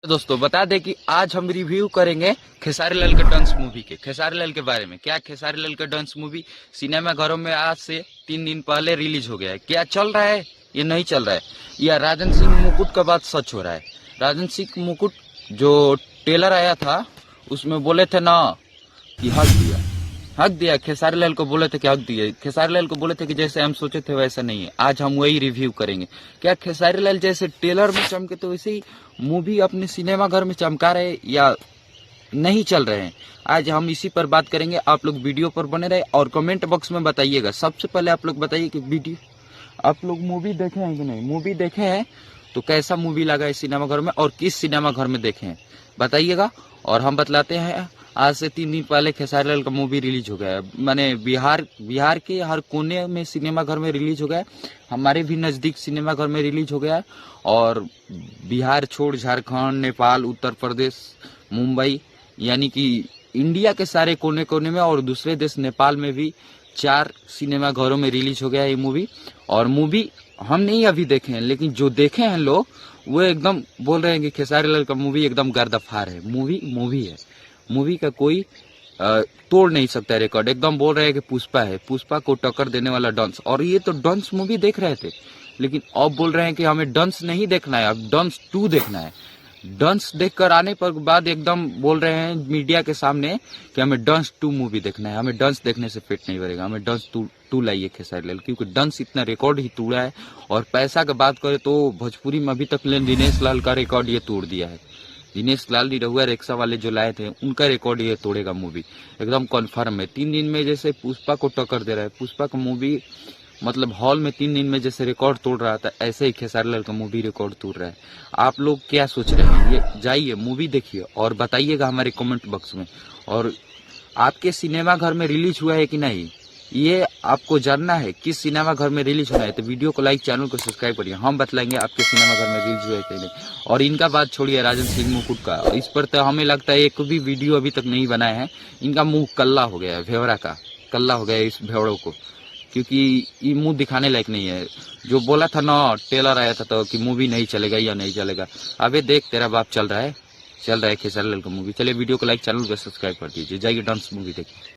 दोस्तों बता दें कि आज हम रिव्यू करेंगे खेसारी लाल के डंस मूवी के। खेसारी लाल के बारे में क्या, खेसारी लाल का डंस मूवी सिनेमा घरों में आज से 3 दिन पहले रिलीज हो गया है। क्या चल रहा है, ये नहीं चल रहा है, या राजन सिंह मुकुट का बात सच हो रहा है। राजन सिंह मुकुट जो ट्रेलर आया था उसमें बोले थे ना कि हक दिया खेसारी लाल को, बोले थे कि हक दिए खेसारी लाल को, बोले थे कि जैसे हम सोचे थे वैसा नहीं है। आज हम वही रिव्यू करेंगे। क्या खेसारी लाल जैसे ट्रेलर में चमके तो वैसे ही मूवी अपने सिनेमा घर में चमका रहे या नहीं चल रहे हैं, आज हम इसी पर बात करेंगे। आप लोग वीडियो पर बने रहे और कमेंट बॉक्स में बताइएगा। सबसे पहले आप लोग बताइए कि वीडियो आप लोग मूवी देखे हैं कि नहीं। मूवी देखे हैं तो कैसा मूवी लगा है सिनेमा घर में, और किस सिनेमा घर में देखे हैं बताइएगा। और हम बतलाते हैं, आज से 3 दिन पहले खेसारी लाल का मूवी रिलीज हो गया है। माने बिहार के हर कोने में सिनेमा घर में रिलीज हो गया है। हमारे भी नज़दीक सिनेमा घर में रिलीज हो गया है। और बिहार छोड़ झारखंड, नेपाल, उत्तर प्रदेश, मुंबई, यानी कि इंडिया के सारे कोने कोने में और दूसरे देश नेपाल में भी 4 सिनेमा घरों में रिलीज हो गया है ये मूवी। और मूवी हम नहीं अभी देखे हैं, लेकिन जो देखे हैं लोग वो एकदम बोल रहे हैं कि खेसारी लाल का मूवी एकदम गर्दफार है। मूवी है, मूवी का कोई तोड़ नहीं सकता रिकॉर्ड। एकदम बोल रहे हैं कि पुष्पा है, पुष्पा को टक्कर देने वाला डंस। और ये तो डंस मूवी देख रहे थे, लेकिन अब बोल रहे हैं कि हमें डंस नहीं देखना है, अब डंस 2 देखना है। डंस देखकर आने पर बाद एकदम बोल रहे हैं मीडिया के सामने कि हमें डंस 2 मूवी देखना है, हमें डंस देखने से पेट नहीं भरेगा, हमें डंस 2 लाइए खेसारी लाल, क्योंकि डंस इतना रिकॉर्ड ही तोड़ा है। और पैसा की बात करें तो भोजपुरी में अभी तक दिनेश लाल का रिकॉर्ड ये तोड़ दिया है। दिनेश लाल निरहुआ रिक्शा वाले जो लाए थे उनका रिकॉर्ड ये तोड़ेगा मूवी, एकदम कन्फर्म है। 3 दिन में जैसे पुष्पा को टक्कर दे रहा है, पुष्पा का मूवी मतलब हॉल में 3 दिन में जैसे रिकॉर्ड तोड़ रहा था, ऐसे ही खेसारी लाल का मूवी रिकॉर्ड तोड़ रहा है। आप लोग क्या सोच रहे हैं, ये जाइए मूवी देखिए और बताइएगा हमारे कमेंट बॉक्स में। और आपके सिनेमा घर में रिलीज हुआ है कि नहीं, ये आपको जानना है। किस सिनेमा घर में रिलीज होना है तो वीडियो को लाइक, चैनल को सब्सक्राइब करिए। हम बतलाएंगे आपके सिनेमा घर में रिलीज हुआ है कि नहीं। और इनका बात छोड़िए राजन सिंह मुकुट का, इस पर तो हमें लगता है एक भी वीडियो अभी तक नहीं बनाए हैं। इनका मुंह कल्ला हो गया है, भेवरा का कल्ला हो गया है इस भेवड़ों को, क्योंकि ये मुंह दिखाने लायक नहीं है। जो बोला था ना, ट्रेलर आया था तो कि मूवी नहीं चलेगा या नहीं चलेगा, अबे देख तेरा बाप चल रहा है खेसारी लाल का मूवी। चलिए वीडियो को लाइक, चैनल को सब्सक्राइब कर दीजिए, जाइए डांस मूवी देखिए।